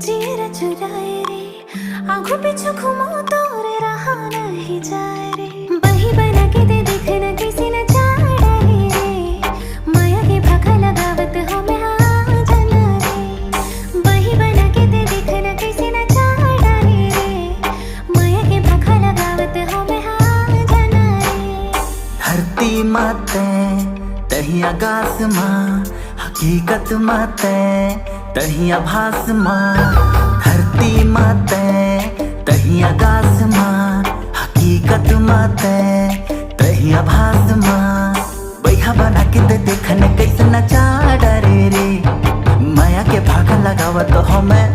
जीर चुराए रे आंखों पीछे घुमाओ तो रे रहा नहीं जाए रे बही बना के दे देख न किसी न चाड़ा रे माया के भागा लगावत हमें हाँ जाना रे बही बना के दे देख न किसी न चाड़ा रे माया के भागा लगावत हमें हाँ जाना रे धरती माते तही आकाश माँ हकीकत माते तही आभास माँ धरती माते तही आकाश माँ हकीकत माते तही आभास माँ बैहा बना के दे देखने कैसे नचा डरे रे माया के भागा लगावत हमें